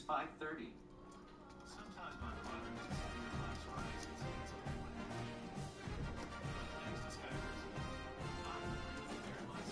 5:30. Sometimes my father used to say your life's rise and it's a way. Thanks to Skyward, I'm very much.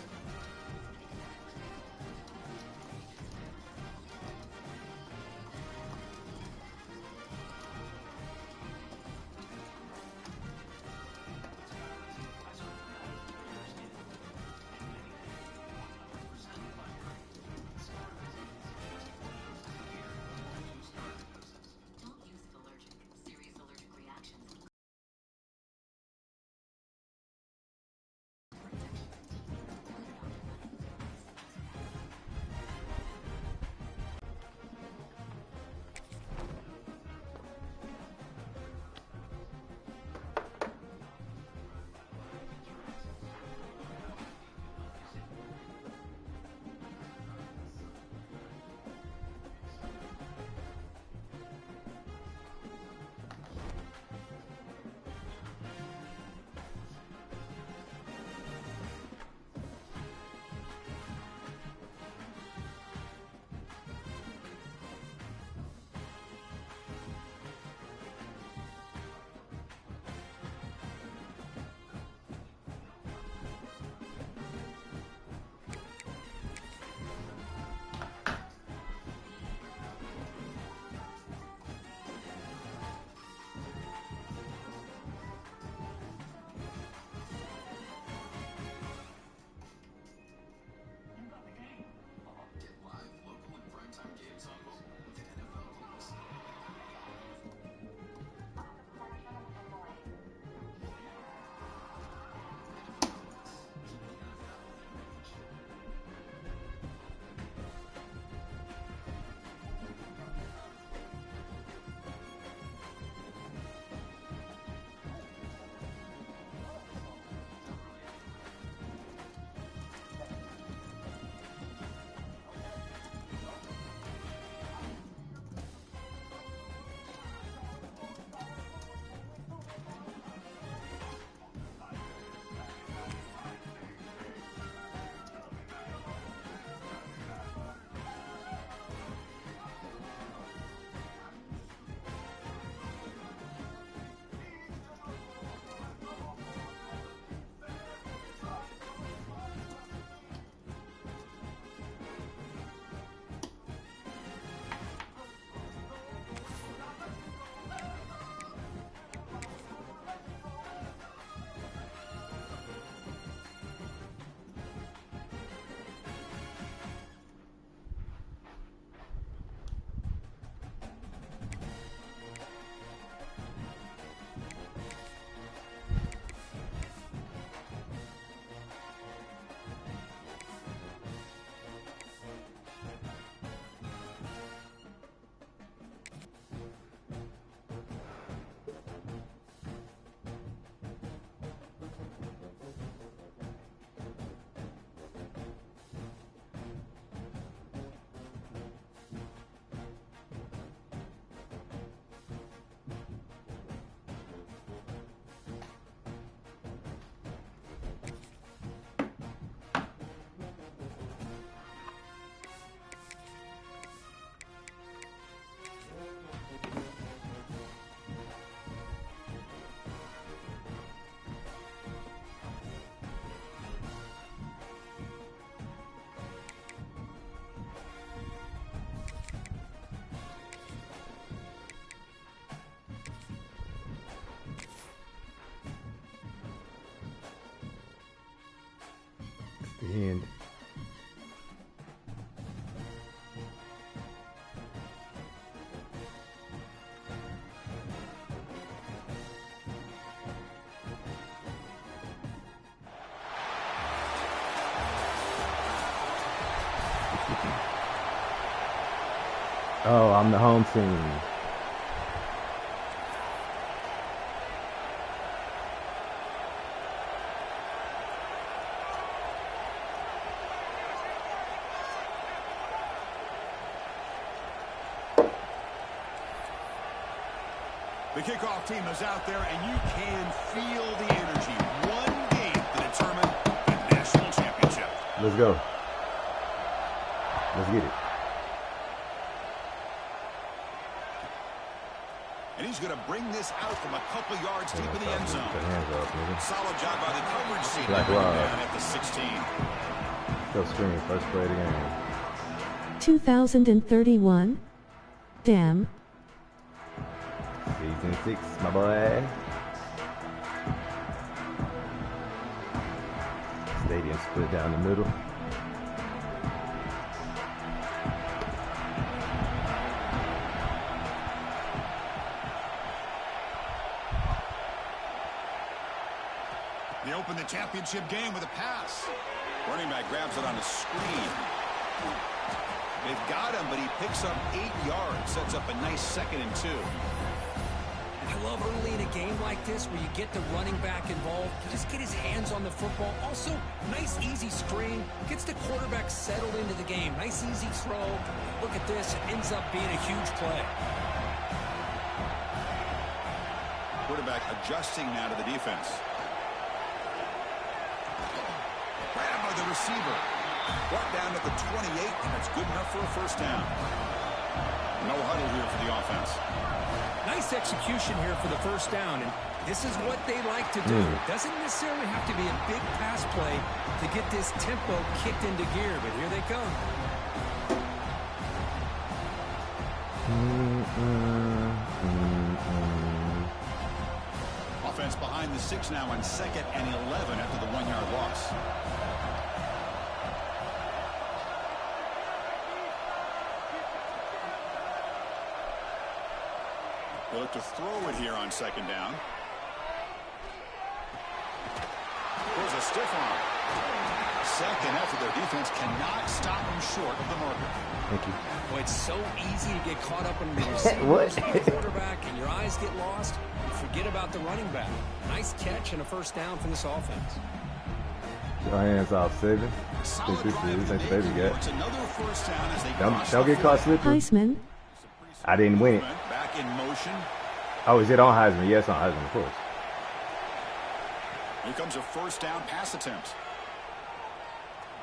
And oh, I'm the home team. The kickoff team is out there, and you can feel the energy. One game to determine the national championship. Let's go. Let's get it. And he's going to bring this out from a couple yards deep in the end zone. Solid job by the coverage team. Down at the 16. Go screen, first play of the game. 2031. Damn. Season 6, my boy. Stadium split down the middle. They open the championship game with a pass. Running back grabs it on a screen. They've got him, but he picks up 8 yards. Sets up a nice 2nd and 2. I love early in a game like this where you get the running back involved. You just get his hands on the football. Also, nice easy screen. Gets the quarterback settled into the game. Nice easy throw. Look at this. It ends up being a huge play. Quarterback adjusting now to the defense. Grab by the receiver. Brought down at the 28, and that's good enough for a first down. No huddle here for the offense. Nice execution here for the first down, and this is what they like to do. Doesn't necessarily have to be a big pass play to get this tempo kicked into gear, but here they come. Offense behind the 6 now on 2nd and 11 after the 1-yard loss. They look to throw it here on 2nd down. There's a stiff arm. 2nd after their defense cannot stop them short of the marker. Thank you. Boy, it's so easy to get caught up in the receiver, quarterback, and your eyes get lost. You forget about the running back. Nice catch and a first down for this offense. Our hands off, Saban. Solid drive Think baby got. Another first down as they Don't get caught slipping. Heisman. I didn't win it. Back in motion. Oh, is it on Heisman? Yes, on Heisman, of course. Here comes a first down pass attempt.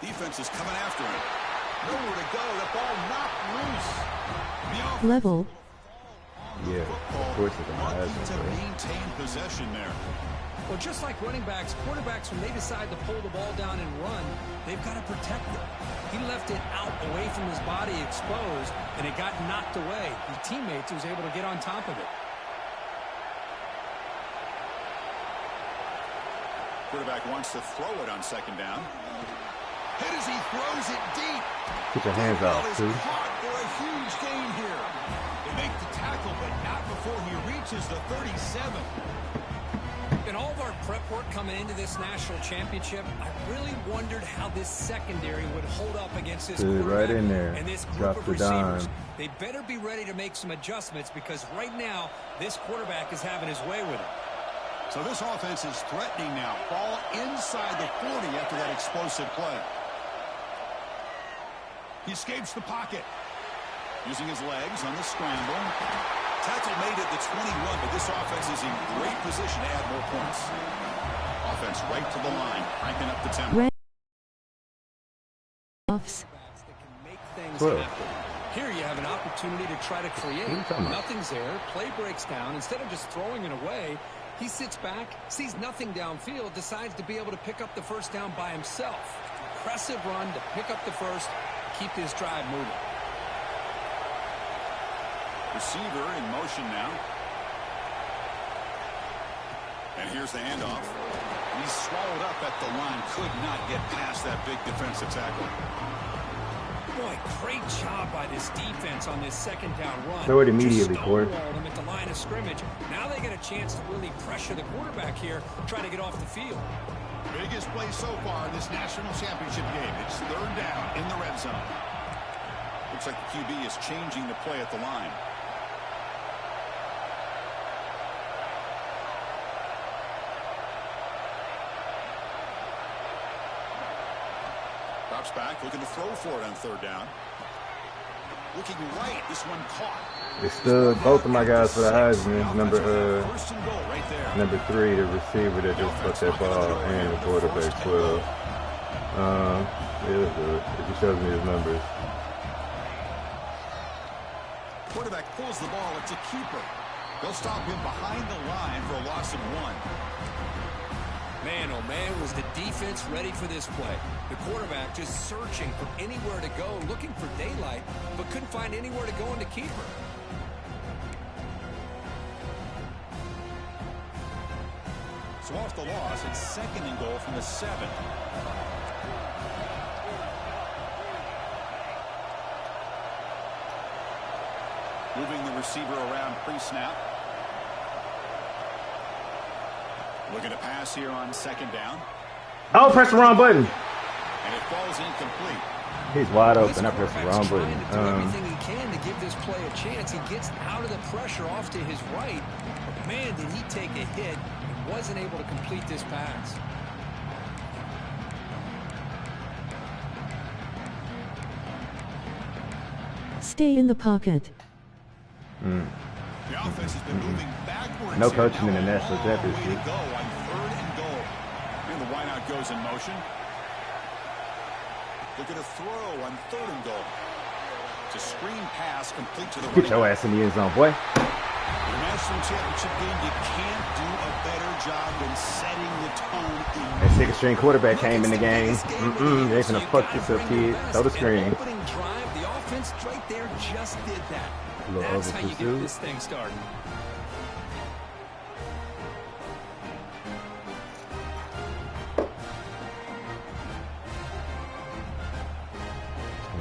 Defense is coming after him. Nowhere to go. The ball knocked loose. Level. Yeah, of course it's on Heisman. To maintain possession there. Well, just like running backs, quarterbacks, when they decide to pull the ball down and run, they've got to protect it. He left it out away from his body exposed, and it got knocked away. His teammates was able to get on top of it. Quarterback wants to throw it on 2nd down. Hit as he throws it deep. Get your hands off, too. Caught for a huge gain here. They make the tackle, but not before he reaches the 37. In all of our prep work coming into this national championship, I really wondered how this secondary would hold up against this quarterback right in there. And this group Drop of the receivers. dime. They better be ready to make some adjustments because right now, this quarterback is having his way with it. So this offense is threatening now. Ball inside the 40 after that explosive play. He escapes the pocket. Using his legs on the scramble. Tackle made at the 21, but this offense is in great position to add more points. Offense right to the line, cranking up the tempo. Offs. Here you have an opportunity to try to create. Nothing's there. Play breaks down. Instead of just throwing it away, he sits back, sees nothing downfield, decides to be able to pick up the first down by himself. Impressive run to pick up the first, keep this drive moving. Receiver in motion now. And here's the handoff. He's swallowed up at the line. Could not get past that big defensive tackle. Boy, great job by this defense on this 2nd down run. Throw it immediately, Corey. Them at the line of scrimmage. Now they get a chance to really pressure the quarterback here, try to get off the field. Biggest play so far in this national championship game. It's 3rd down in the red zone. Looks like the QB is changing the play at the line. Drops back, looking to throw for it on 3rd down. Looking right, this one caught. They stood both of my guys for the Heisman. Number 3, the receiver that just put that ball, and the quarterback 12. Yeah, that's good. If he shows me his numbers. Quarterback pulls the ball. It's a keeper. They'll stop him behind the line for a loss of 1. Man, oh man, was the defense ready for this play. The quarterback just searching for anywhere to go, looking for daylight, but couldn't find anywhere to go in the keeper. So off the loss, it's 2nd and goal from the 7. Moving the receiver around pre-snap. Looking to pass here on 2nd down. Oh, press the wrong button. And it falls incomplete. He's wide open. I pressed the wrong Trying button. to do everything he can to give this play a chance. He gets out of the pressure off to his right. But man, did he take a hit and wasn't able to complete this pass. Stay in the pocket. The offense has been moving backwards. No coaching in the national Way championship. to go on 3rd and goal. And the wideout goes in motion. Looking to throw on 3rd and goal. It's a screen pass complete to the Get your running ass in the end zone, boy. back. In a national championship game, you can't do a better job than setting the tone. That 2nd-string quarterback came in the game. They're gonna fuck this up, kid. Throw the screen. Opening drive, the offense right there just did that. Little That's how you get over-pursuit. this thing started.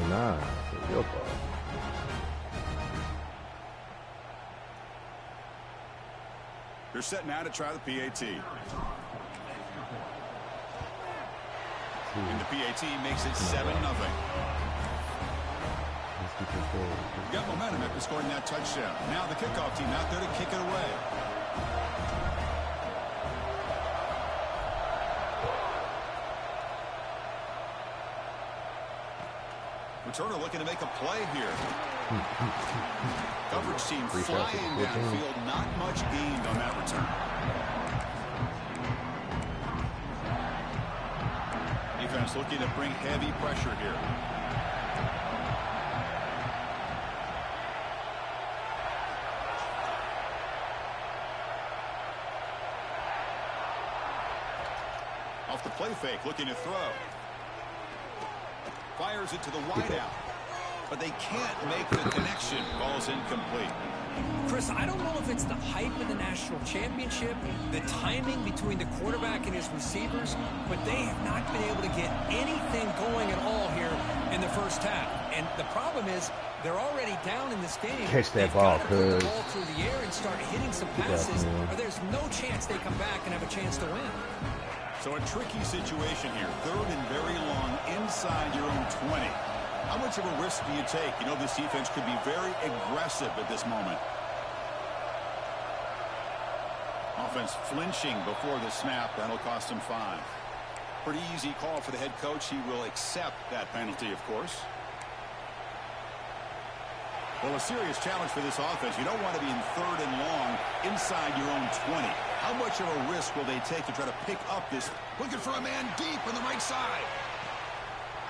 Nah, it's your fault. They're set now to try the PAT. And the PAT makes it 7-0. Let's get this forward. Got momentum after scoring that touchdown. Now the kickoff team out there to kick it away. Returner looking to make a play here. Coverage team flying downfield. Not much gained on that return. Defense looking to bring heavy pressure here. Off the play fake, looking to throw. Fires it to the wideout. But they can't make the connection. Ball's incomplete. Chris, I don't know if it's the hype of the national championship, the timing between the quarterback and his receivers, but they have not been able to get anything going at all here in the first half. And the problem is they're already down in this game. Catch that They've ball, got to put the cuz. ball through the air and start hitting some Get that, passes, man. or there's no chance they come back and have a chance to win. So a tricky situation here. 3rd and very long inside your own 20. How much of a risk do you take? You know this defense could be very aggressive at this moment. Offense flinching before the snap. That'll cost him 5. Pretty easy call for the head coach. He will accept that penalty, of course. Well, a serious challenge for this offense. You don't want to be in 3rd and long inside your own 20. How much of a risk will they take to try to pick up this? Looking for a man deep on the right side.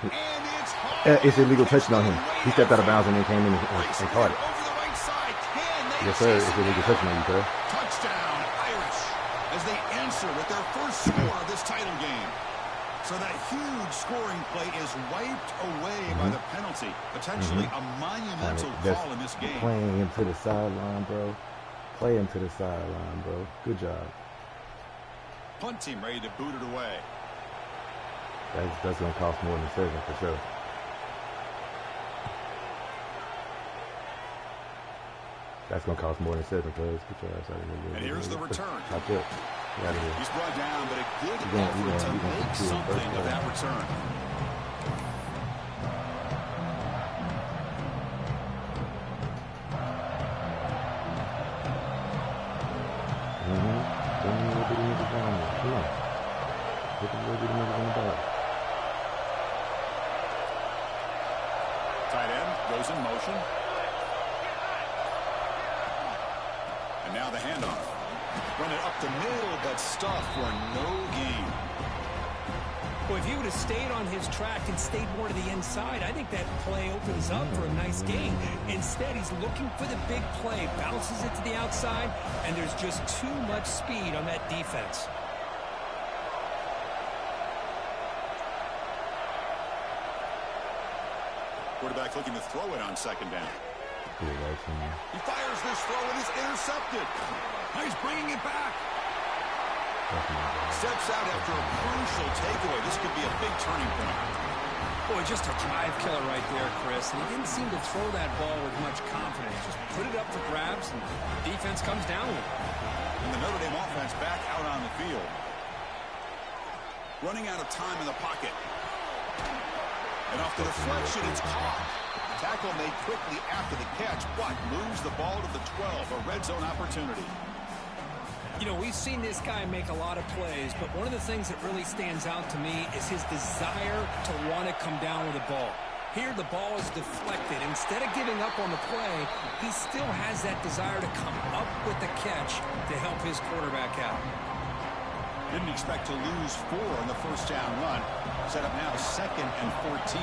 And it's hard. It's illegal touching on him. He stepped out of bounds and then came in and caught it. Over the right side. Can they Yes, sir. It's illegal touching on you, sir. touchdown Irish as they answer with their first score of this title game. So that huge scoring play is wiped away by the penalty. Potentially a monumental call in this game. Playing him to the sideline, bro. Play him to the sideline, bro. Good job. Punt team ready to boot it away. That's going to cost more than 7 for sure. That's going to cost more than 7, cuz. Get your ass out of here. And here's the return. Top up. Get out of here. He's brought down, but a good gonna- effort you're to gonna make do it something first of time. that return. Come on. Put the little bit of niggas on the ball. Tight end goes in motion. And now the handoff. Run it up the middle, but stuff for no gain. Well, if he would have stayed on his track and stayed more to the inside, I think that play opens up for a nice gain. Instead, he's looking for the big play, bounces it to the outside, and there's just too much speed on that defense. Quarterback looking to throw it on second down. He fires this throw and is intercepted. Now he's bringing it back. Steps out after a crucial takeaway. This could be a big turning point. Boy, just a drive killer right there, Chris. And he didn't seem to throw that ball with much confidence. Just put it up for grabs, and the defense comes down with it. And the Notre Dame offense back out on the field. Running out of time in the pocket. And off the deflection, it's caught. Tackle made quickly after the catch, but moves the ball to the 12, a red zone opportunity. You know, we've seen this guy make a lot of plays, but one of the things that really stands out to me is his desire to want to come down with the ball. Here, the ball is deflected. Instead of giving up on the play, he still has that desire to come up with the catch to help his quarterback out. Didn't expect to lose 4 on the first down run. Set up now 2nd and 14.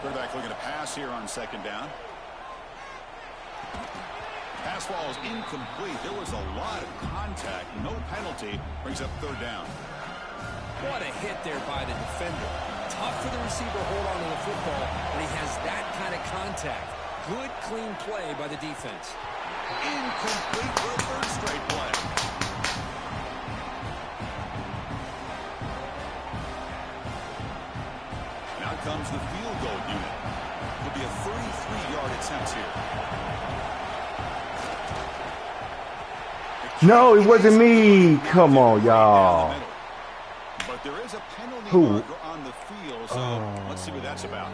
Quarterback looking to pass here on second down. Pass ball is incomplete. There was a lot of contact. No penalty. Brings up 3rd down. What a hit there by the defender. Tough for the receiver to hold on to the football, but he has that kind of contact. Good, clean play by the defense. Incomplete for a 3rd straight play. Now comes the field goal unit. It'll be a 33-yard attempt here. No, it wasn't me. Come on, y'all. But there is a penalty marker on the field, so let's see what that's about.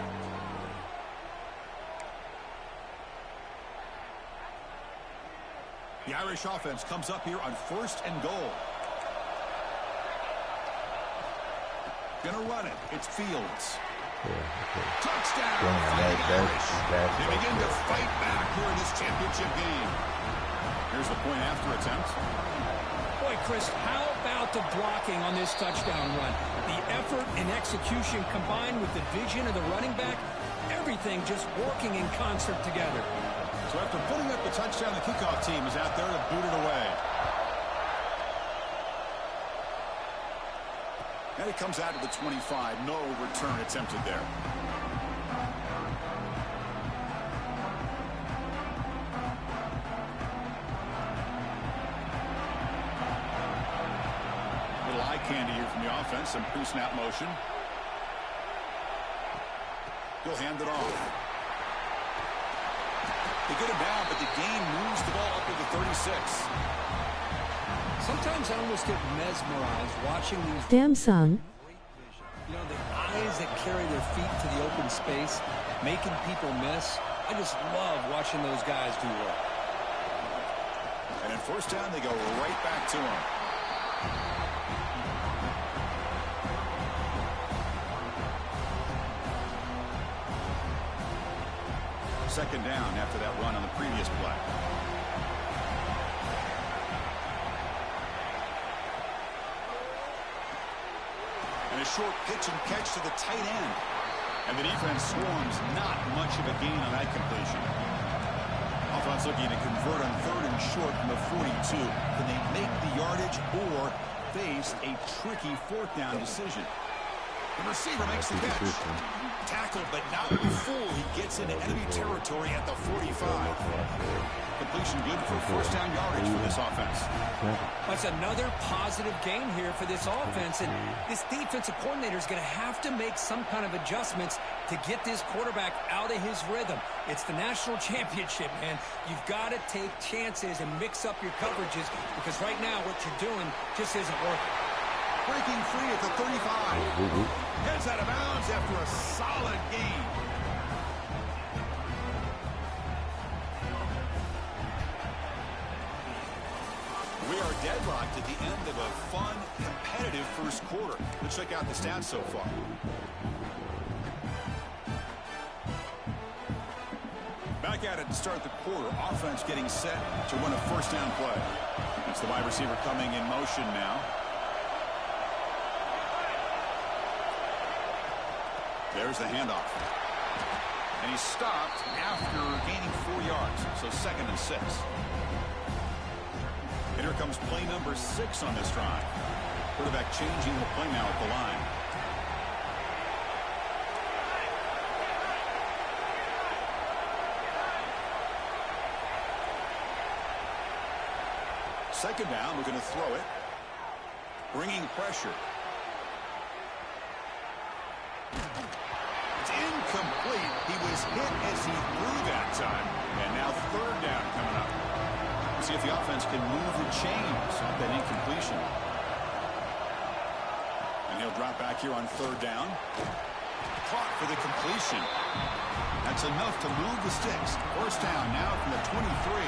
The Irish offense comes up here on 1st and goal. Gonna run it. It's Fields. Touchdown. They begin to fight back here in this championship game. Here's the point after attempt. Boy, Chris, how about the blocking on this touchdown run? The effort and execution combined with the vision of the running back, everything just working in concert together. So after putting up the touchdown, the kickoff team is out there to boot it away. And it comes out to the 25. No return attempted there. Little eye candy here from the offense. Some pre-snap motion. He'll hand it off. They get him down, but the gain moves the ball up to the 36. Sometimes I almost get mesmerized watching these. Damn, son. You know, the eyes that carry their feet to the open space, making people miss. I just love watching those guys do work. And in 1st down, they go right back to him. Second down after that run on the previous play. And a short pitch and catch to the tight end. And the defense swarms. Not much of a gain on that completion. Offense looking to convert on 3rd and short from the 42. Can they make the yardage or face a tricky 4th down decision? The receiver makes the catch. Tackled, but not before he gets into enemy territory at the 45. Completion good for 1st down yardage for this offense. That's another positive gain here for this offense, and this defensive coordinator is going to have to make some kind of adjustments to get this quarterback out of his rhythm. It's the national championship, man. You've got to take chances and mix up your coverages, because right now what you're doing just isn't working. Breaking free at the 35. Heads out of bounds after a solid gain. We are deadlocked at the end of a fun, competitive 1st quarter. Let's check out the stats so far. Back at it to start the quarter. Offense getting set to run a 1st down play. It's the wide receiver coming in motion now. There's the handoff. And he's stopped after gaining 4 yards. So 2nd and 6. And here comes play number 6 on this drive. Quarterback changing the play now at the line. Second down, we're going to throw it. Bringing pressure. It's incomplete. He was hit as he threw that time. And now 3rd down coming up. Let's see if the offense can move the chains off that incompletion. And he'll drop back here on 3rd down. Caught for the completion. That's enough to move the sticks. 1st down now from the 23.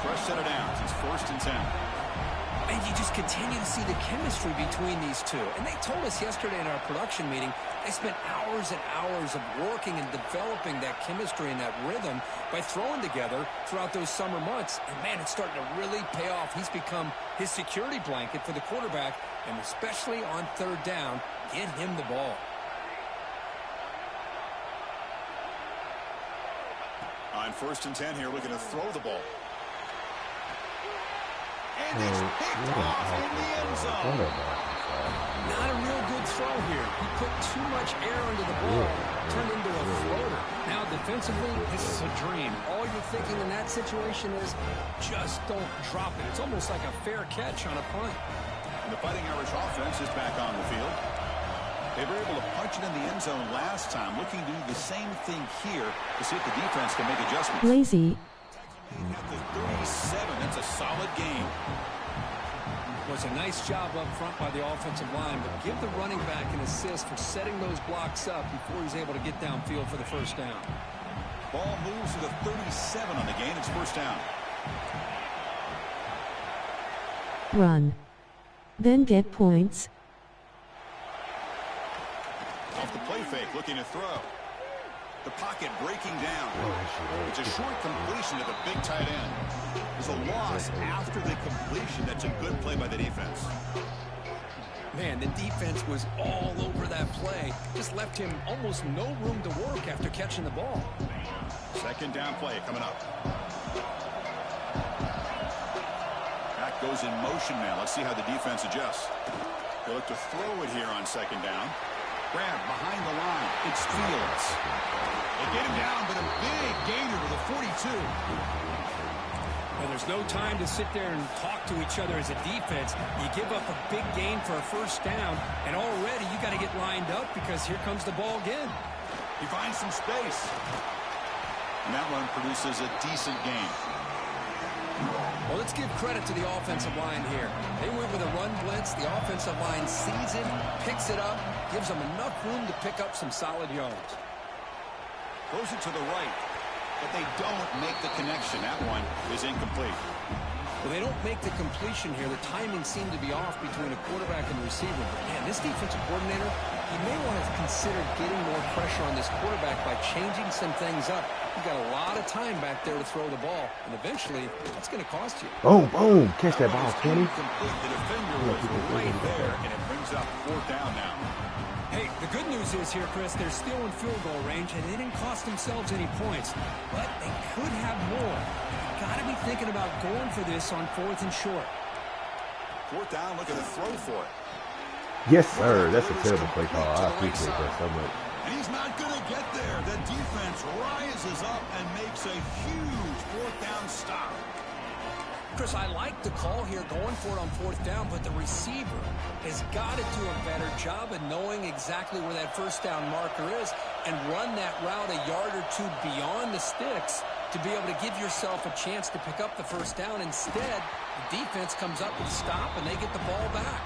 Fresh set of downs. It's 1st and 10. And you just continue to see the chemistry between these two. And they told us yesterday in our production meeting, they spent hours and hours of working and developing that chemistry and that rhythm by throwing together throughout those summer months. And, man, it's starting to really pay off. He's become his security blanket for the quarterback, and especially on 3rd down, get him the ball. On 1st and 10 here, looking to throw the ball. And it's picked off in the end zone. Not a real good throw here. He put too much air under the ball. Turned into a floater. Now defensively, this is a dream. All you're thinking in that situation is just don't drop it. It's almost like a fair catch on a punt. And the Fighting Irish offense is back on the field. They were able to punch it in the end zone last time. Looking to do the same thing here to see if the defense can make adjustments. Lazy. At the 37, that's a solid game. It was a nice job up front by the offensive line, but give the running back an assist for setting those blocks up before he's able to get downfield for the 1st down. Ball moves to the 37 on the game. It's 1st down. Run. Then get points. Off the play fake, looking to throw. The pocket breaking down. It's a short completion to the big tight end. There's a loss after the completion. That's a good play by the defense. Man, the defense was all over that play. Just left him almost no room to work after catching the ball. 2nd down play coming up. Back goes in motion now. Let's see how the defense adjusts. They look to throw it here on 2nd down. Grab behind the line. It's Fields. They get him down, but a big gainer to the 42. Well, there's no time to sit there and talk to each other as a defense. You give up a big gain for a 1st down, and already you got to get lined up because here comes the ball again. He finds some space. And that one produces a decent gain. Well, let's give credit to the offensive line here. They went with a run blitz. The offensive line sees it, picks it up, gives them enough room to pick up some solid yards. Throws it to the right, but they don't make the connection. That one is incomplete. Well, they don't make the completion here. The timing seemed to be off between a quarterback and receiver. But, man, this defensive coordinator, he may want to consider getting more pressure on this quarterback by changing some things up. You've got a lot of time back there to throw the ball, and eventually that's going to cost you. Boom, boom. Catch that ball, 20. The defender was right there, and it brings up 4th down now. Hey, the good news is here, Chris, they're still in field goal range, and they didn't cost themselves any points. But they could have more. You've got to be thinking about going for this on 4th and short. 4th down, looking to throw for it. Yes, sir. That's a terrible play call. I appreciate that so much. And he's not going to get there. The defense rises up and makes a huge 4th down stop. Chris, I like the call here going for it on 4th down, but the receiver has got to do a better job of knowing exactly where that 1st down marker is and run that route a yard or two beyond the sticks to be able to give yourself a chance to pick up the 1st down. Instead, the defense comes up with a stop and they get the ball back.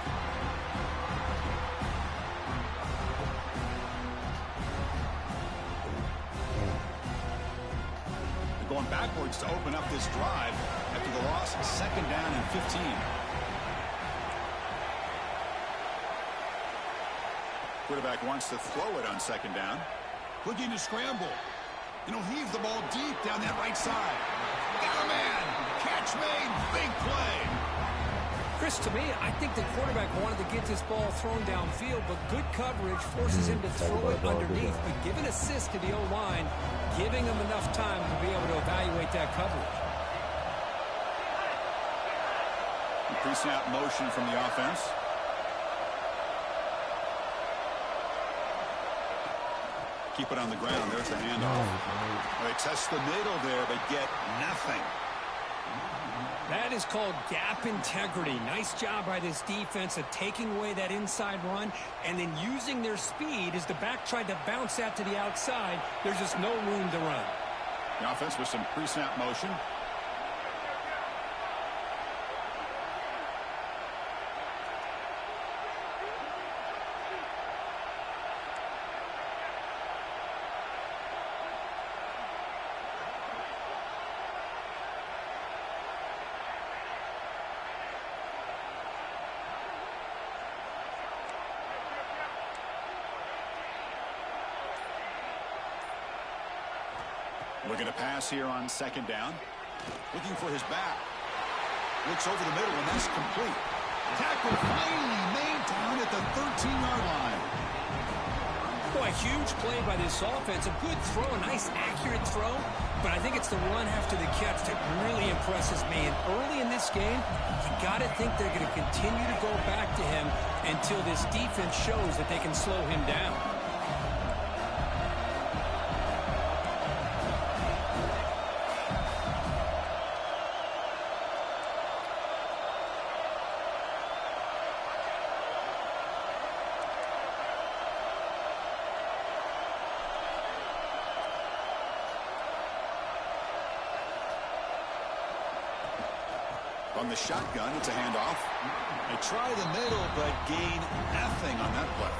Going backwards to open up this drive after the loss, 2nd down and 15. Quarterback wants to throw it on 2nd down. Looking to scramble. And he'll heave the ball deep down that right side. Got a man. Catch made. Big play. Chris, to me, I think the quarterback wanted to get this ball thrown downfield, but good coverage forces him to throw it underneath. But give an assist to the O-line, giving him enough time to be able to evaluate that coverage. Pre-snap motion from the offense. Keep it on the ground. There's the handoff. They test the middle there, but get nothing. That is called gap integrity. Nice job by this defense of taking away that inside run and then using their speed as the back tried to bounce that to the outside. There's just no room to run. The offense with some pre-snap motion. Looking to pass here on second down. Looking for his back. Looks over the middle, and that's complete. Tackle finally made down at the 13-yard line. Boy, a huge play by this offense. A good throw, a nice accurate throw. But I think it's the run after the catch that really impresses me. And early in this game, you got to think they're going to continue to go back to him until this defense shows that they can slow him down. On the shotgun, it's a handoff. They try the middle, but gain nothing on that play.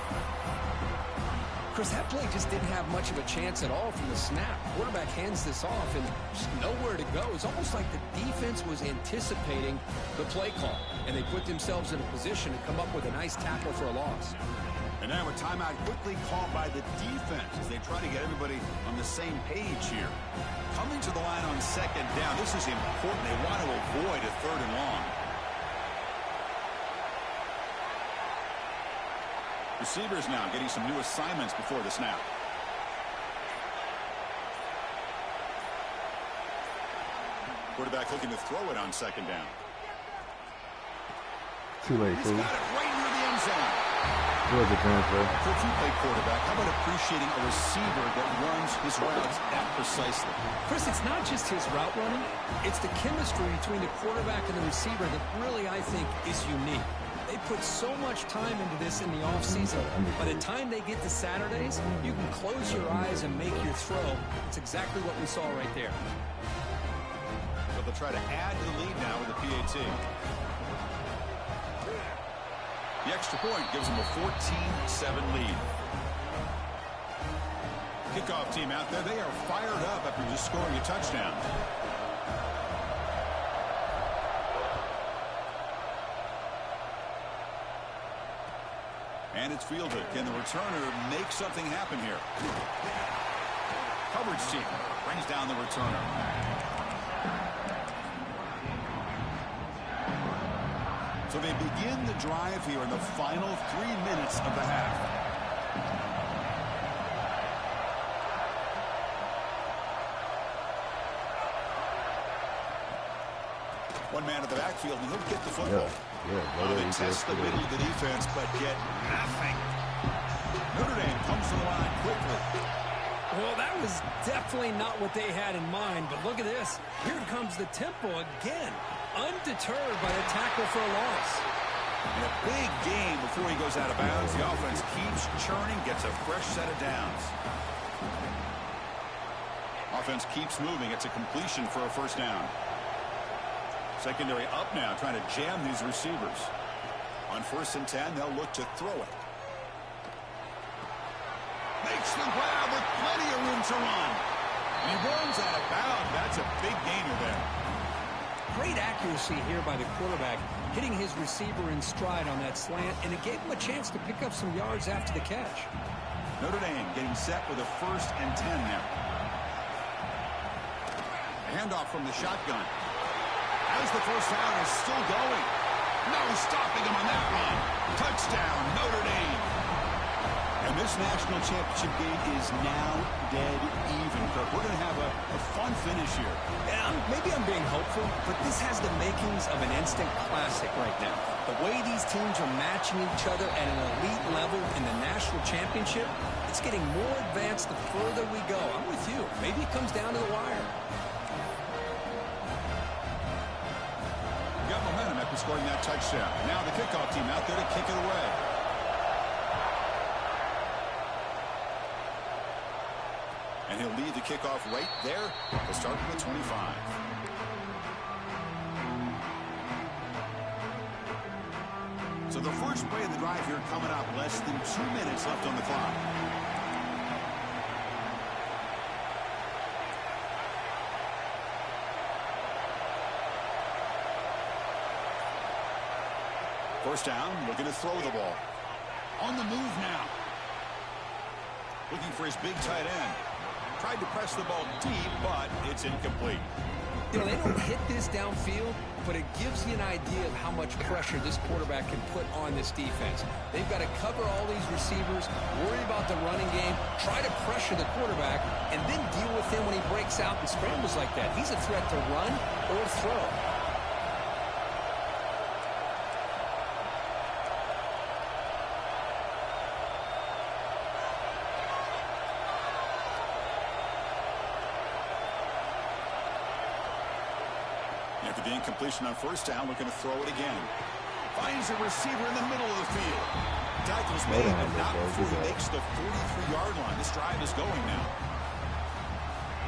Chris, that play just didn't have much of a chance at all from the snap. Quarterback hands this off and just nowhere to go. It's almost like the defense was anticipating the play call, and they put themselves in a position to come up with a nice tackle for a loss. And now a timeout quickly called by the defense as they try to get everybody on the same page here. Coming to the line on second down. This is important. They want to avoid a third and long. Receivers now getting some new assignments before the snap. Quarterback looking to throw it on second down. Too late, He's got it right near the end zone. It was a transfer. So if you play quarterback, how about appreciating a receiver that runs his routes that precisely? Chris, it's not just his route running. It's the chemistry between the quarterback and the receiver that really, I think, is unique. They put so much time into this in the offseason. By the time they get to Saturdays, you can close your eyes and make your throw. It's exactly what we saw right there. So they'll try to add to the lead now with the PAT. The extra point gives them a 14-7 lead. Kickoff team out there, they are fired up after just scoring a touchdown. And it's fielded. Can the returner make something happen here? Coverage team brings down the returner. So they begin the drive here in the final 3 minutes of the half. One man in the backfield, and he'll get the football. They test the middle of the defense, but get nothing. Notre Dame comes to the line quickly. Well, that was definitely not what they had in mind, but look at this. Here comes the tempo again. Undeterred by a tackle for a loss. In a big game before he goes out of bounds, the offense keeps churning, gets a fresh set of downs. Offense keeps moving. It's a completion for a first down. Secondary up now, trying to jam these receivers. On 1st and 10, they'll look to throw it. Makes the grab with plenty of room to run. And he runs out of bounds. That's a big gainer there. Great accuracy here by the quarterback, hitting his receiver in stride on that slant, and it gave him a chance to pick up some yards after the catch. Notre Dame getting set with a 1st and 10 now. A handoff from the shotgun. As the first down is still going. No stopping him on that run. Touchdown, Notre Dame. And this national championship game is now dead even, Kirk. We're going to have a fun finish here. Yeah, maybe I'm being hopeful, but this has the makings of an instant classic right now. The way these teams are matching each other at an elite level in the national championship, it's getting more advanced the further we go. I'm with you. Maybe it comes down to the wire. Got momentum after scoring that touchdown. Now the kickoff team out there to kick it away. And he'll lead the kickoff right there to start from the 25. So the first play of the drive here coming up. Less than 2 minutes left on the clock. First down, looking to throw the ball. On the move now. Looking for his big tight end. Tried to press the ball deep, but it's incomplete. You know, they don't hit this downfield, but it gives you an idea of how much pressure this quarterback can put on this defense. They've got to cover all these receivers, worry about the running game, try to pressure the quarterback, and then deal with him when he breaks out and scrambles like that. He's a threat to run or throw. After the incompletion on first down, looking to throw it again. Finds a receiver in the middle of the field. Tackle's made, but not before he makes the 43-yard line. This drive is going now.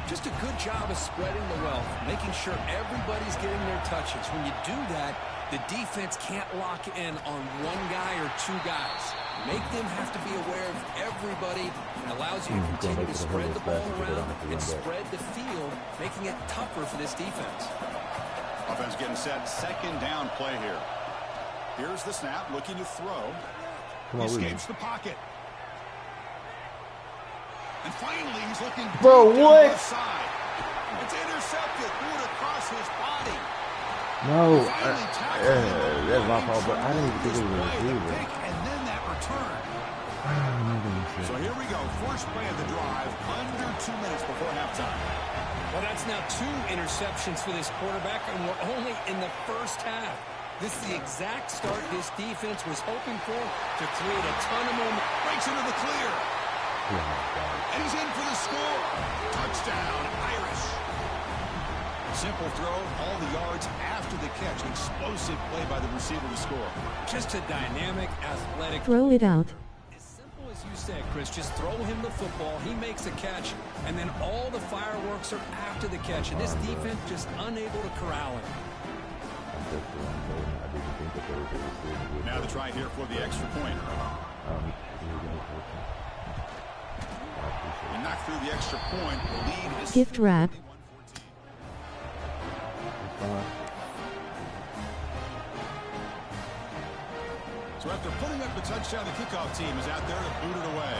Just a good job of spreading the wealth, making sure everybody's getting their touches. When you do that, the defense can't lock in on one guy or two guys. Make them have to be aware of everybody and allows you to continue to spread the ball around and spread the field, making it tougher for this defense. Offense getting set. Second down play here. Here's the snap, looking to throw. He escapes the pocket. And finally, he's looking Bro, what? the side. It's intercepted. Threw it across his body. No, that's my fault, but I didn't even think it was a receiver. And then that return. So here we go. First play of the drive, under 2 minutes before halftime. Well, that's now 2 interceptions for this quarterback, and we're only in the first half. This is the exact start this defense was hoping for to create a ton of momentum. Breaks into the clear. And he's in for the score. Touchdown, Irish. Simple throw, all the yards after the catch. Explosive play by the receiver to score. Just a dynamic, athletic. Throw it out. As you said, Chris, just throw him the football, he makes a catch, and then all the fireworks are after the catch, and this defense just unable to corral him. Now the try here for the extra point. And knock through the extra point. The lead is Gift wrap. So after putting up the touchdown, the kickoff team is out there to boot it away.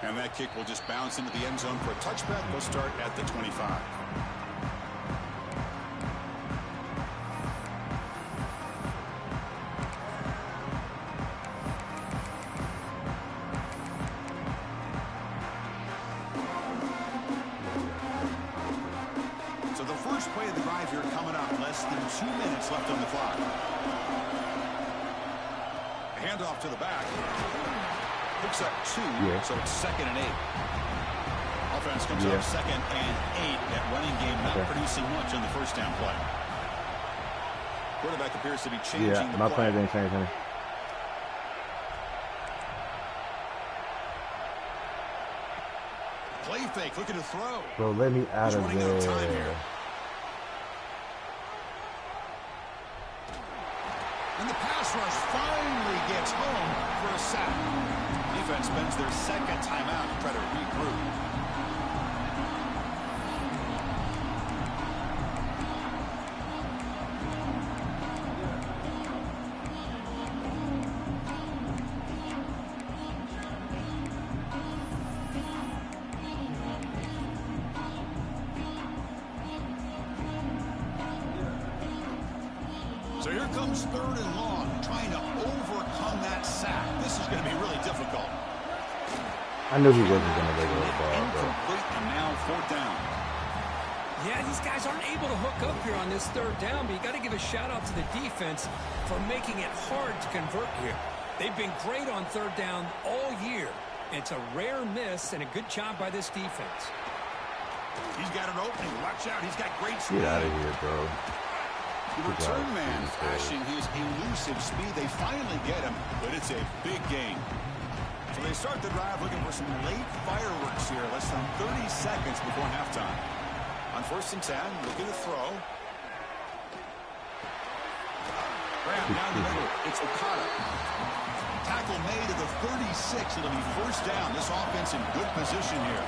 And that kick will just bounce into the end zone for a touchback. They'll start at the 25. So the first play of the drive here coming up. Less than 2 minutes left on the clock. Handoff to the back. Picks up 2, so it's 2nd and 8. Offense comes up 2nd and 8. That running game not producing much on the first down play. Quarterback appears to be changing the my play. plan didn't change anything. Play fake, looking to throw. Bro, let me out of running out of time there. here. And the pass rush finally gets home for a sack. Defense spends their second timeout to try to regroup. Here comes 3rd and long, trying to overcome that sack. This is going to be really difficult. I knew he wasn't going to let go of the ball, Incomplete, and now 4th down. Yeah, these guys aren't able to hook up here on this 3rd down, but you got to give a shout-out to the defense for making it hard to convert here. They've been great on 3rd down all year. It's a rare miss and a good job by this defense. He's got an opening. Watch out. He's got great speed. Get out of here, bro. The return man flashing his elusive speed. They finally get him, but it's a big gain. So they start the drive looking for some late fireworks here. Less than 30 seconds before halftime. On 1st and 10, looking to throw. Grab down the middle. It's Okada. Tackle made at the 36. It'll be 1st down. This offense in good position here.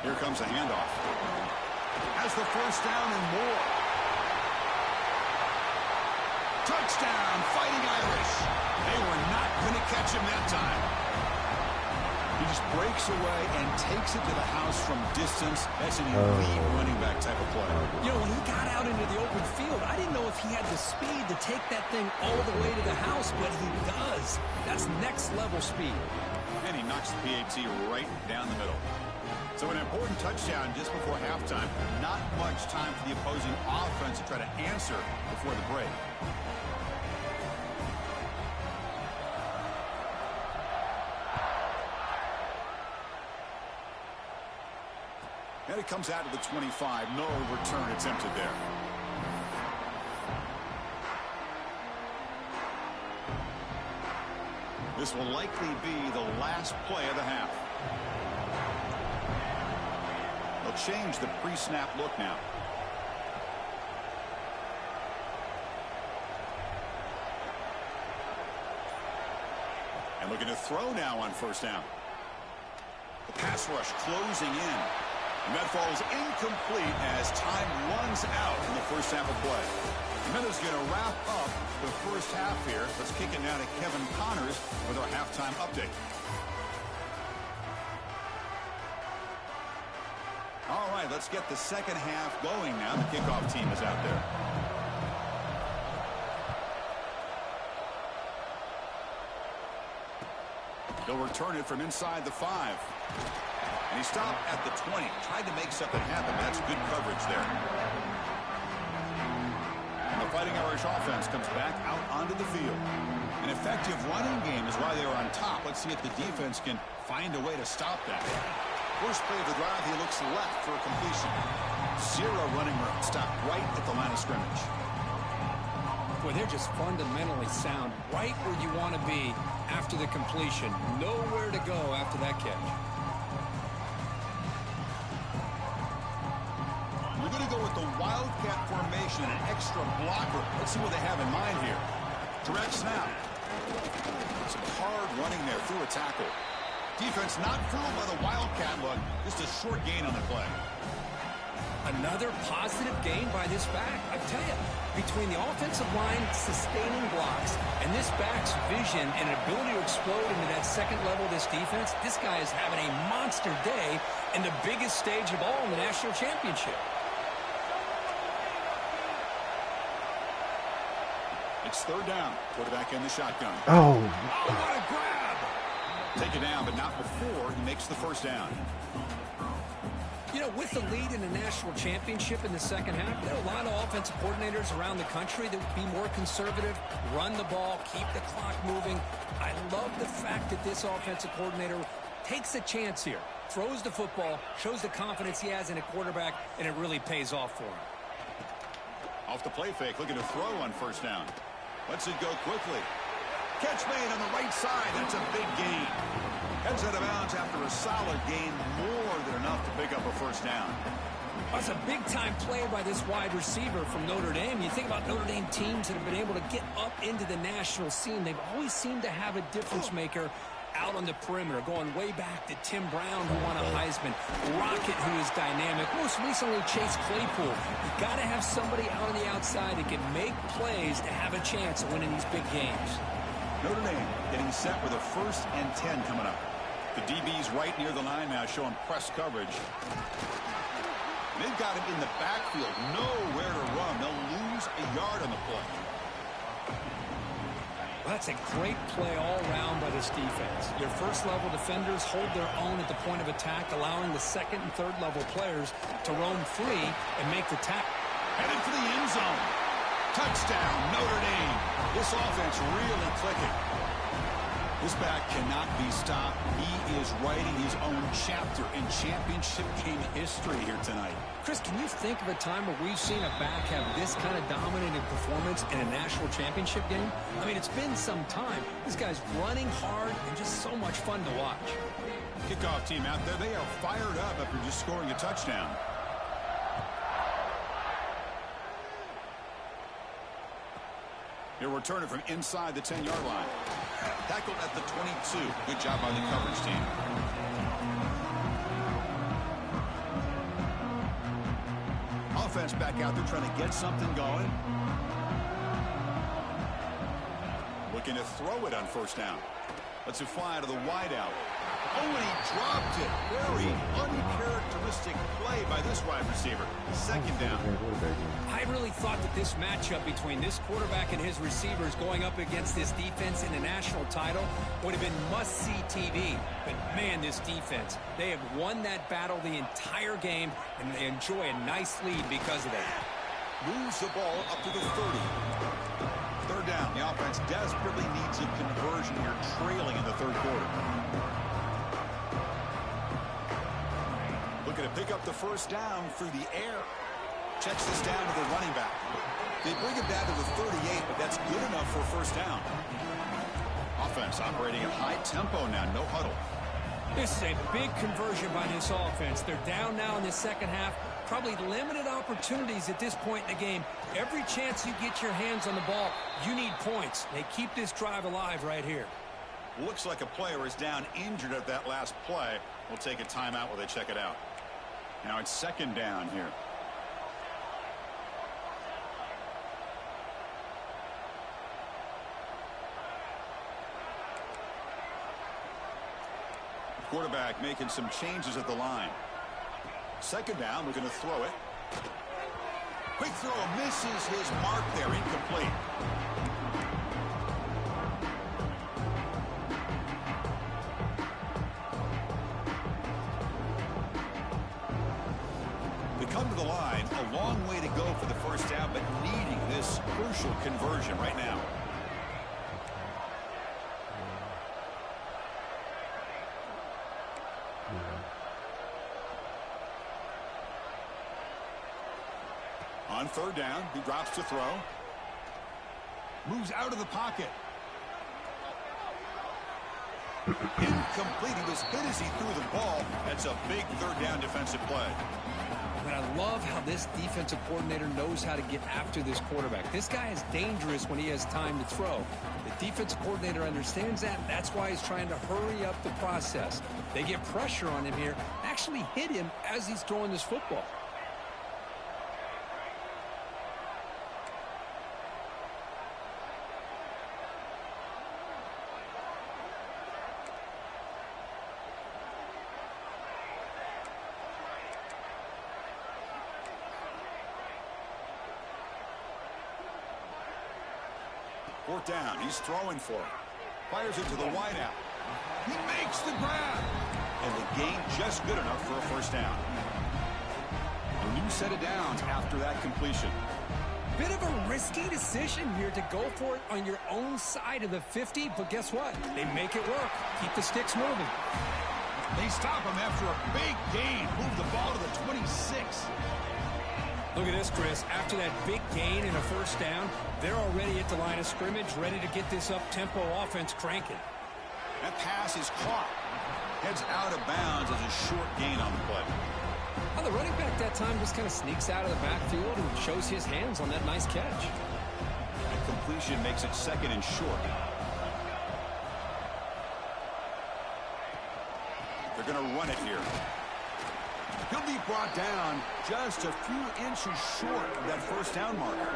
Here comes a handoff. Has the 1st down and more. Touchdown, Fighting Irish. They were not going to catch him that time. He just breaks away and takes it to the house from distance. That's an elite running back type of play. You know, when he got out into the open field, I didn't know if he had the speed to take that thing all the way to the house, but he does. That's next-level speed. And he knocks the PAT right down the middle. So an important touchdown just before halftime. Not much time for the opposing offense to try to answer before the break. And it comes out to the 25. No return attempted there. This will likely be the last play of the half. They'll change the pre-snap look now. And looking to throw now on 1st down. The pass rush closing in. And that falls incomplete as time runs out in the 1st half of play. And that is going to wrap up the 1st half here. Let's kick it now to Kevin Connors with our halftime update. All right, let's get the 2nd half going now. The kickoff team is out there. They'll return it from inside the 5. And he stopped at the 20. Tried to make something happen, but that's good coverage there. And the Fighting Irish offense comes back out onto the field. An effective running game is why they were on top. Let's see if the defense can find a way to stop that. First play of the drive, he looks left for a completion. 0 running room. Stopped right at the line of scrimmage. Boy, they're just fundamentally sound. Right where you want to be after the completion. Nowhere to go after that catch. We're going to go with the Wildcat formation and an extra blocker. Let's see what they have in mind here. Direct snap. Some hard running there through a tackle. Defense not fooled by the Wildcat look. Just a short gain on the play. Another positive gain by this back. I tell you, between the offensive line sustaining blocks and this back's vision and ability to explode into that 2nd level of this defense, this guy is having a monster day in the biggest stage of all in the national championship. It's 3rd down. Quarterback in the shotgun. Oh, What a grab! Take it down, but not before he makes the 1st down. You know, with the lead in the national championship in the 2nd half, there are a lot of offensive coordinators around the country that would be more conservative, run the ball, keep the clock moving. I love the fact that this offensive coordinator takes a chance here, throws the football, shows the confidence he has in a quarterback, and it really pays off for him. Off the play fake, looking to throw on 1st down. Lets it go quickly. Catch made on the right side. That's a big gain. Heads out of bounds after a solid gain, more than enough to pick up a 1st down. That's a big-time play by this wide receiver from Notre Dame. You think about Notre Dame teams that have been able to get up into the national scene. They've always seemed to have a difference maker out on the perimeter, going way back to Tim Brown, who won a Heisman, Rocket, who is dynamic, most recently Chase Claypool. You got to have somebody out on the outside that can make plays to have a chance of winning these big games. Notre Dame getting set with a 1st and 10 coming up. The DB's right near the line now, showing press coverage. They've got him in the backfield. Nowhere to run. They'll lose a yard on the play. That's a great play all around by this defense. Your first-level defenders hold their own at the point of attack, allowing the second and third-level players to roam free and make the tackle. Headed for the end zone. Touchdown, Notre Dame. This offense really clicking. This back cannot be stopped. He is writing his own chapter in championship game history here tonight. Chris, can you think of a time where we've seen a back have this kind of dominating performance in a national championship game? I mean, it's been some time. This guy's running hard and just so much fun to watch. Kickoff team out there. They are fired up after just scoring a touchdown. He'll return it from inside the 10-yard line. Tackled at the 22. Good job by the coverage team. Offense back out there trying to get something going. Looking to throw it on first down. Lets it fly to the wideout. Oh, and he dropped it. Very uncharacteristic play by this wide receiver. Second down. I really thought that this matchup between this quarterback and his receivers going up against this defense in the national title would have been must-see TV. But, man, this defense, they have won that battle the entire game, and they enjoy a nice lead because of that. Moves the ball up to the 30. Third down. The offense desperately needs a conversion here, trailing in the third quarter. Looking to pick up the first down through the air. Checks this down to the running back. They bring it down to the 38, but that's good enough for a first down. Offense operating at high tempo now, no huddle. This is a big conversion by this offense. They're down now in the second half. Probably limited opportunities at this point in the game. Every chance you get your hands on the ball, you need points. They keep this drive alive right here. Looks like a player is down injured at that last play. We'll take a timeout while they check it out. Now it's second down here. Quarterback making some changes at the line. Second down, looking to throw it. Quick throw, misses his mark there, incomplete. They come to the line, a long way to go for the first down, but needing this crucial conversion right now. On third down, he drops to throw. Moves out of the pocket. Incomplete. He was hit as he threw the ball. That's a big third down defensive play. But I love how this defensive coordinator knows how to get after this quarterback. This guy is dangerous when he has time to throw. The defensive coordinator understands that. That's why he's trying to hurry up the process. They get pressure on him here, actually hit him as he's throwing this football. Fourth down, he's throwing for it. Fires it to the wideout. He makes the grab. And the gain just good enough for a first down. A new set of downs after that completion. Bit of a risky decision here to go for it on your own side of the 50, but guess what? They make it work. Keep the sticks moving. They stop him after a big gain. Move the ball to the 26. Look at this, Chris. After that big gain and a first down, they're already at the line of scrimmage, ready to get this up-tempo offense cranking. That pass is caught. Heads out of bounds as a short gain on the play. Well, the running back that time just kind of sneaks out of the backfield and shows his hands on that nice catch. That completion makes it second and short. They're going to run it here. He'll be brought down just a few inches short of that first down marker.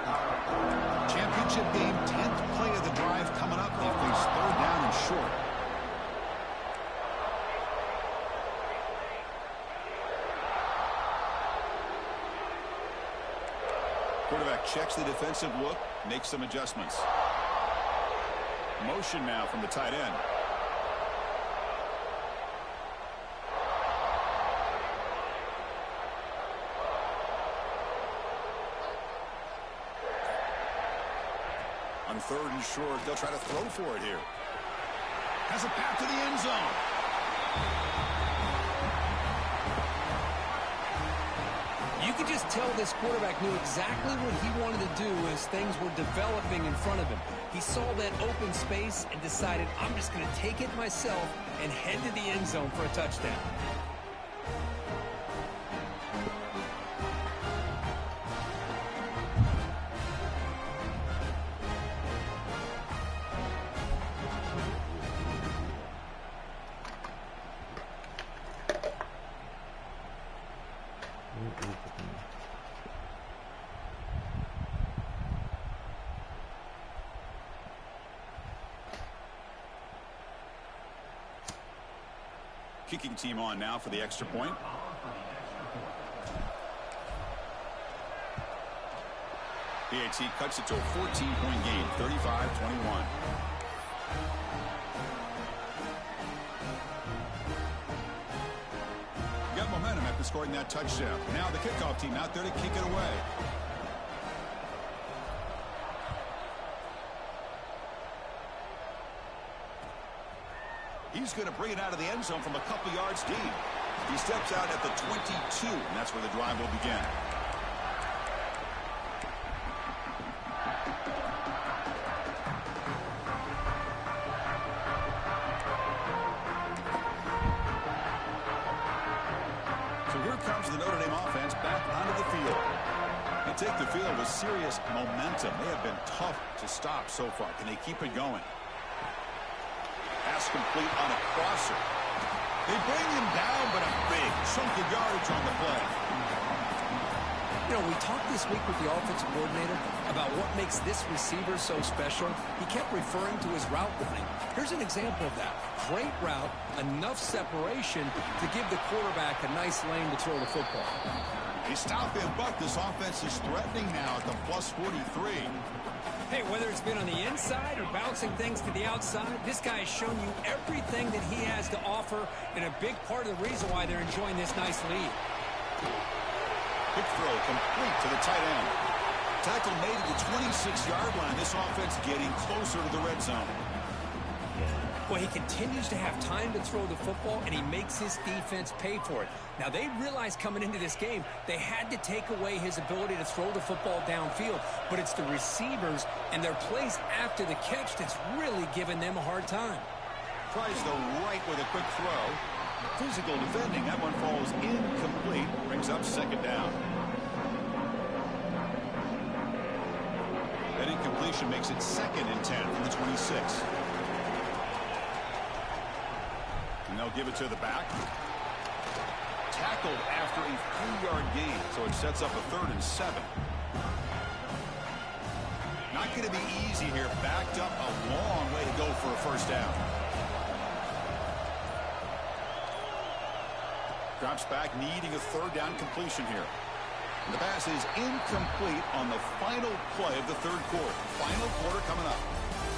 Championship game, 10th play of the drive coming up. They face third down and short. Quarterback checks the defensive look, makes some adjustments. Motion now from the tight end. On 3rd and short, they'll try to throw for it here. Has a path to the end zone. You could just tell this quarterback knew exactly what he wanted to do as things were developing in front of him. He saw that open space and decided, I'm just going to take it myself and head to the end zone for a touchdown. Kicking team on now for the extra point. PAT cuts it to a 14-point game, 35-21. Got momentum after scoring that touchdown. Now the kickoff team out there to kick it away. He's going to bring it out of the end zone from a couple yards deep. He steps out at the 22, and that's where the drive will begin. So here comes the Notre Dame offense back onto the field. They take the field with serious momentum. They have been tough to stop so far. Can they keep it going? Pass complete on a crosser. They bring him down, but a big chunk of yardage on the play. You know, we talked this week with the offensive coordinator about what makes this receiver so special. He kept referring to his route running. Here's an example of that. Great route, enough separation to give the quarterback a nice lane to throw the football. They stop him, but this offense is threatening now at the plus 43. Hey, whether it's been on the inside or bouncing things to the outside, this guy has shown you everything that he has to offer, and a big part of the reason why they're enjoying this nice lead. Quick throw complete to the tight end. Tackle made at the 26-yard line. This offense getting closer to the red zone. Well, he continues to have time to throw the football, and he makes his defense pay for it. Now, they realized coming into this game they had to take away his ability to throw the football downfield, but it's the receivers and their plays after the catch that's really giving them a hard time. Tries the right with a quick throw. Physical defending. That one falls incomplete. Brings up 2nd down. That incompletion makes it 2nd and 10 from the 26. And they'll give it to the back. Tackled after a 3-yard gain, so it sets up a 3rd and 7. Not going to be easy here. Backed up a long way to go for a first down. Drops back, needing a 3rd down completion here. And the pass is incomplete on the final play of the 3rd quarter. Final quarter coming up.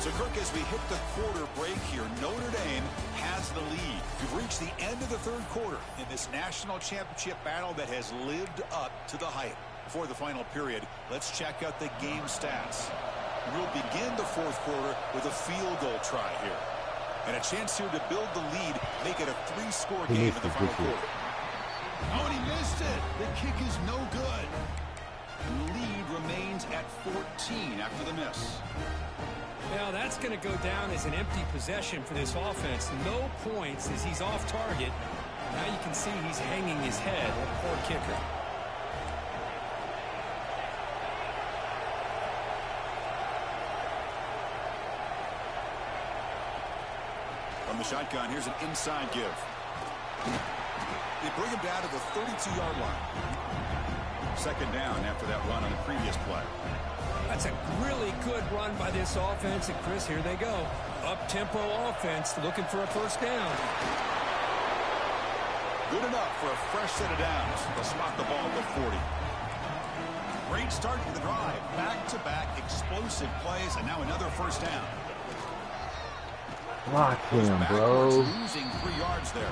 So, Kirk, as we hit the quarter break here, Notre Dame has the lead. We've reached the end of the 3rd quarter in this national championship battle that has lived up to the hype. Before the final period, let's check out the game stats. We'll begin the 4th quarter with a field goal try here. And a chance here to build the lead, make it a 3-score game in the final quarter. Oh, and he missed it. The kick is no good. And the lead remains at 14 after the miss. Well, that's going to go down as an empty possession for this offense. No points as he's off target. Now you can see he's hanging his head. That poor kicker. From the shotgun, here's an inside give. They bring him down to the 32-yard line. 2nd down after that run on the previous play. That's a really good run by this offense. And, Chris, here they go. Up-tempo offense looking for a first down. Good enough for a fresh set of downs. They'll spot the ball at the 40. Great start to the drive. Back-to-back explosive plays, and now another first down. Block him, bro. Losing 3 yards there.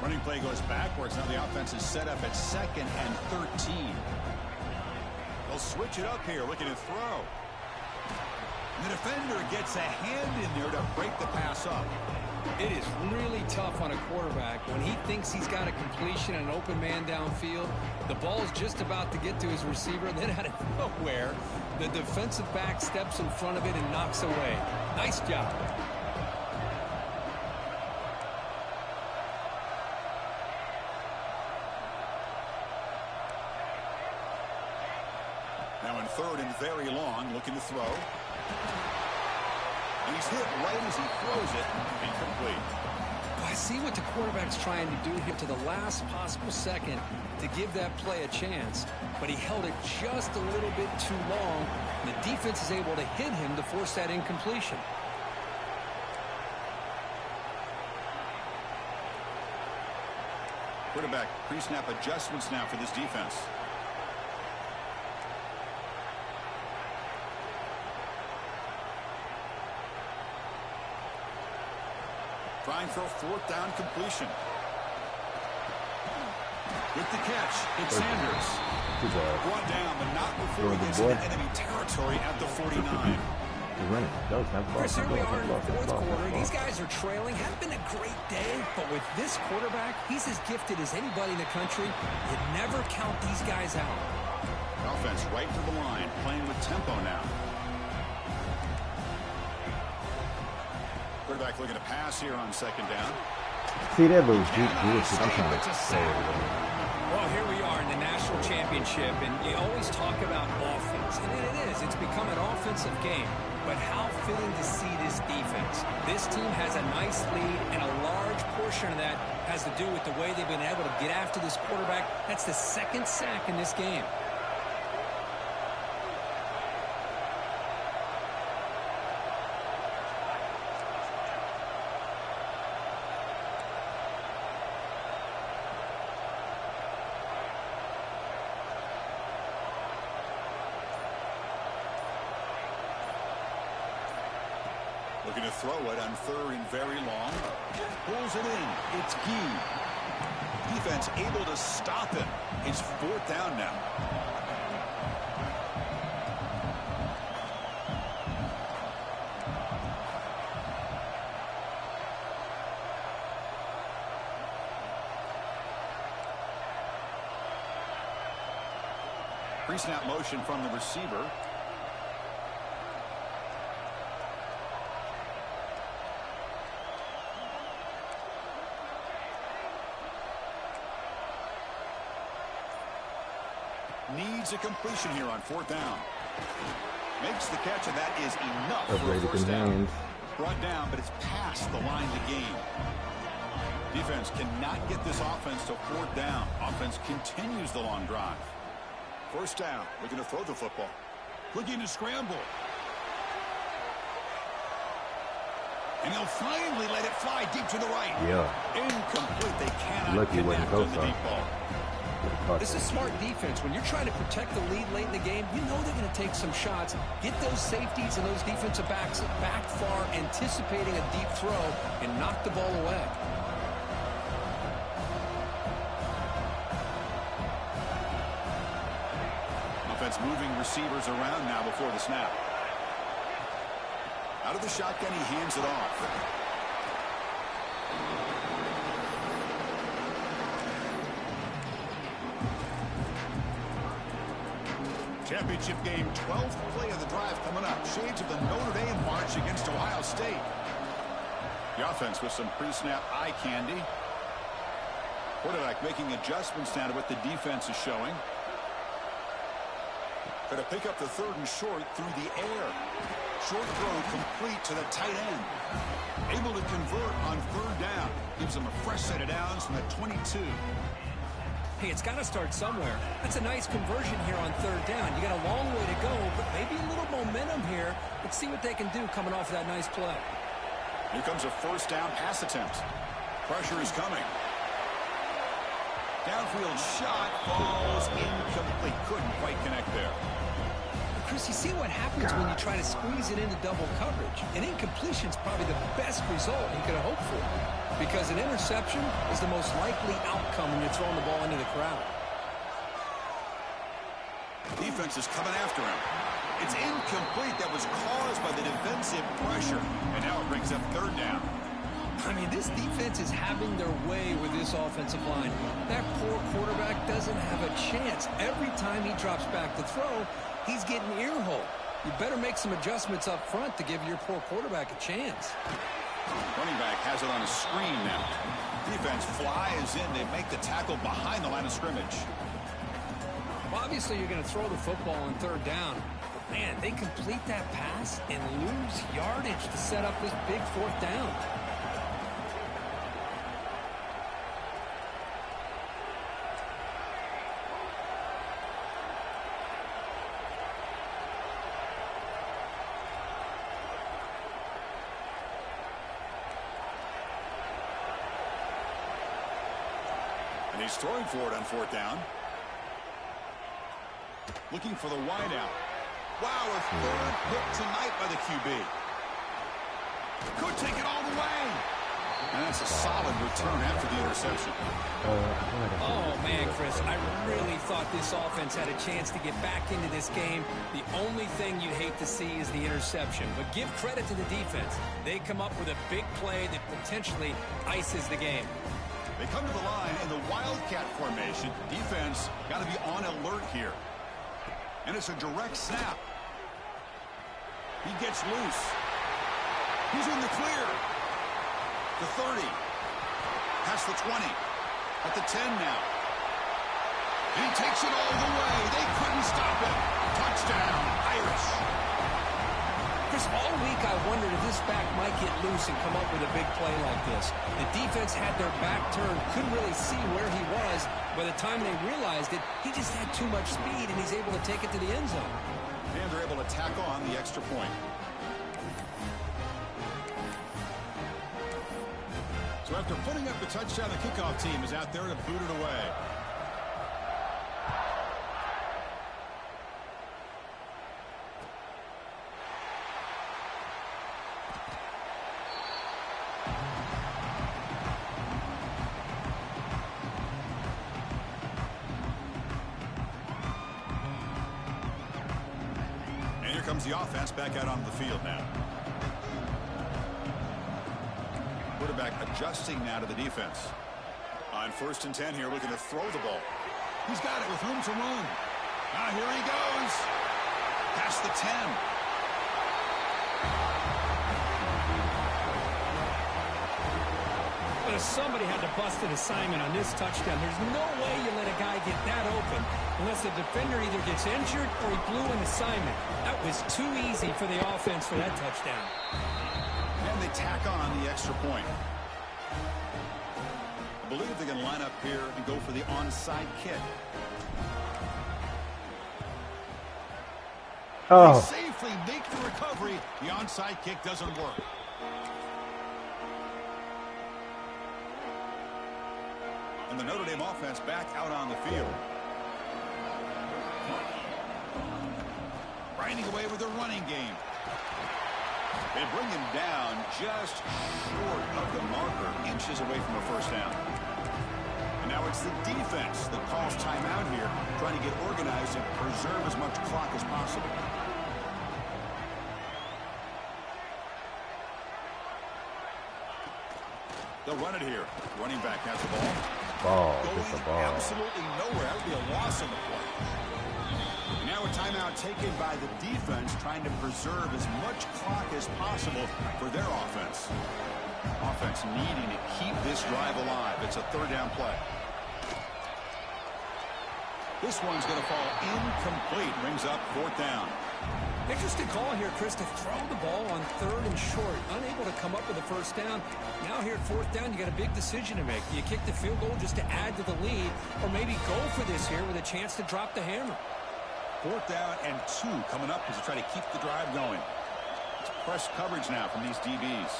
Running play goes backwards. Now the offense is set up at 2nd and 13. They'll switch it up here, looking to throw. And the defender gets a hand in there to break the pass up. It is really tough on a quarterback when he thinks he's got a completion and an open man downfield. The ball's just about to get to his receiver, and then out of nowhere, the defensive back steps in front of it and knocks away. Nice job. Now in 3rd and very long, looking to throw. And he's hit right as he throws it. Incomplete. I see what the quarterback's trying to do here to the last possible second to give that play a chance, but he held it just a little bit too long. The defense is able to hit him to force that incompletion. Quarterback pre-snap adjustments now for this defense. Trying for a 4th down completion. With the catch, it's Sanders. Brought down, but not before he gets into enemy territory at the 49. Chris, here we are in the 4th quarter. These guys are trailing. Hasn't been a great day, but with this quarterback, he's as gifted as anybody in the country. You never count these guys out. Offense right to the line, playing with tempo now. Quarterback looking to pass here on 2nd down. See that little deep Well, here we are in the national championship, and you always talk about offense, and it is. It's become an offensive game. But how fitting to see this defense. This team has a nice lead, and a large portion of that has to do with the way they've been able to get after this quarterback. That's the 2nd sack in this game. Looking to throw it on 3rd and very long. Pulls it in. It's Gee. Defense able to stop him. It's 4th down now. Pre-snap motion from the receiver. Needs a completion here on 4th down. Makes the catch, and that is enough for a first down. Brought down, but it's past the line to gain. Defense cannot get this offense to 4th down. Offense continues the long drive. First down, looking to throw the football. Looking to scramble. And he'll finally let it fly deep to the right. Yeah. Incomplete. They cannot Lucky connect on the deep ball. This is smart defense. When you're trying to protect the lead late in the game, you know they're going to take some shots. Get those safeties and those defensive backs back far, anticipating a deep throw, and knock the ball away. Offense moving receivers around now before the snap. Out of the shotgun, he hands it off. Championship game, 12th play of the drive coming up. Shades of the Notre Dame march against Ohio State. The offense with some pre-snap eye candy. Quarterback making adjustments now to what the defense is showing. Going to pick up the 3rd and short through the air. Short throw complete to the tight end. Able to convert on 3rd down. Gives him a fresh set of downs from the 22. Hey, it's got to start somewhere. That's a nice conversion here on 3rd down. You got a long way to go, but maybe a little momentum here. Let's see what they can do coming off of that nice play. Here comes a first down pass attempt. Pressure is coming. Downfield shot falls incomplete. Couldn't quite connect there. Chris, you see what happens when you try to squeeze it into double coverage. An incompletion is probably the best result you could have hoped for, because an interception is the most likely outcome when you're throwing the ball into the crowd. Defense is coming after him. It's incomplete. That was caused by the defensive pressure. And now it brings up third down. I mean, this defense is having their way with this offensive line. That poor quarterback doesn't have a chance. Every time he drops back to throw, he's getting ear-hole. You better make some adjustments up front to give your poor quarterback a chance. Running back has it on a screen now. Defense flies in. They make the tackle behind the line of scrimmage. Well, obviously, you're going to throw the football on third down. But, man, they complete that pass and lose yardage to set up this big fourth down. And he's throwing for it on fourth down. Looking for the wideout. Wow, a third hit tonight by the QB. Could take it all the way. And that's a solid return after the interception. Oh, man, Chris, I really thought this offense had a chance to get back into this game. The only thing you'd hate to see is the interception. But give credit to the defense. They come up with a big play that potentially ices the game. They come to the line in the Wildcat formation. Defense got to be on alert here. And it's a direct snap. He gets loose. He's in the clear. The 30. Past the 20. At the 10 now. He takes it all the way. They couldn't stop him. Touchdown, Irish. Chris, all week I wondered if this back might get loose and come up with a big play like this. The defense had their back turned, couldn't really see where he was. By the time they realized it, he just had too much speed, and he's able to take it to the end zone. And they're able to tack on the extra point. So after putting up the touchdown, the kickoff team is out there to boot it away. And here comes the offense back out onto the field now. Quarterback adjusting now to the defense. On 1st and 10 here, looking to throw the ball. He's got it with room to run. Now here he goes. Past the 10. But if somebody had to bust an assignment on this touchdown, there's no way you let a guy get that open unless the defender either gets injured or he blew an assignment. That was too easy for the offense for that touchdown. And they tack on the extra point. I believe they can line up here and go for the onside kick. Oh. They safely make the recovery. The onside kick doesn't work. And the Notre Dame offense back out on the field. Grinding away with their running game. They bring him down just short of the marker, inches away from a first down. And now it's the defense that calls timeout here, trying to get organized and preserve as much clock as possible. They'll run it here. Running back has the ball. Gets the ball. Absolutely nowhere. That would be a loss on the play. Now a timeout taken by the defense, trying to preserve as much clock as possible for their offense. Offense needing to keep this drive alive. It's a third down play. This one's going to fall incomplete. Brings up fourth down. Interesting call here, Chris, to throw the ball on 3rd and short. Unable to come up with a first down. Now here at 4th down, you got a big decision to make. Do you kick the field goal just to add to the lead, or maybe go for this here with a chance to drop the hammer? 4th down and 2 coming up as you try to keep the drive going. It's press coverage now from these DBs.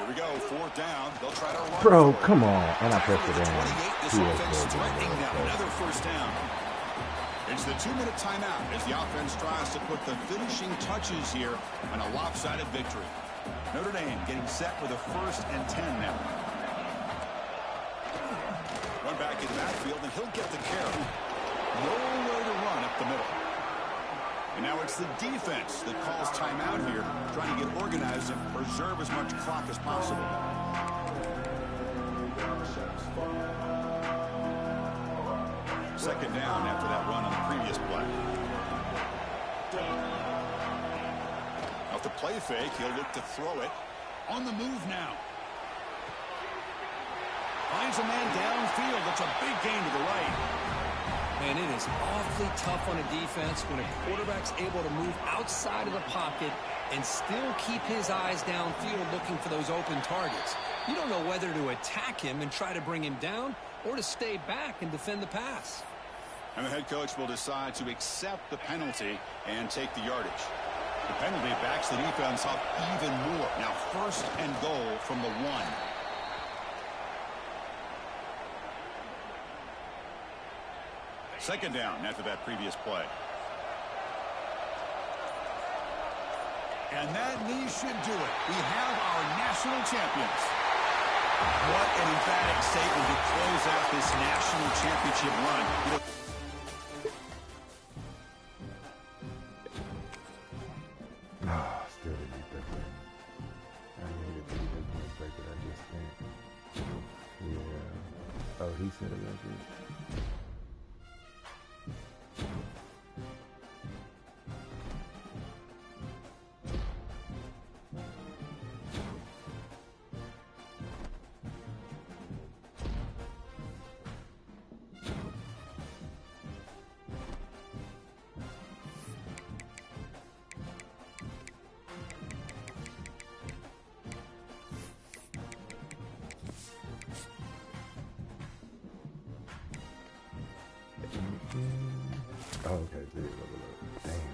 Here we go, 4th down. They'll try to run. Bro, come on. And I pressed it down. 28, this offense threatening them. Another 1st down. It's the 2-minute timeout as the offense tries to put the finishing touches here on a lopsided victory. Notre Dame getting set with a 1st and 10 now. Run back into that field, and he'll get the carry. Nowhere to run up the middle. And now it's the defense that calls timeout here, trying to get organized and preserve as much clock as possible. Second down after that run on the previous play. Off the play fake, he'll look to throw it. On the move now. Finds a man downfield. That's a big gain to the right. And it is awfully tough on a defense when a quarterback's able to move outside of the pocket and still keep his eyes downfield looking for those open targets. You don't know whether to attack him and try to bring him down or to stay back and defend the pass. And the head coach will decide to accept the penalty and take the yardage. The penalty backs the defense up even more. Now 1st and goal from the 1. Second down after that previous play. And that knee should do it. We have our national champions. What an emphatic statement to close out this national championship run. Still didn't get that back. I needed to get that point back that I just spent. Yeah. Oh, he said it like this. Oh, okay, there you go. Damn.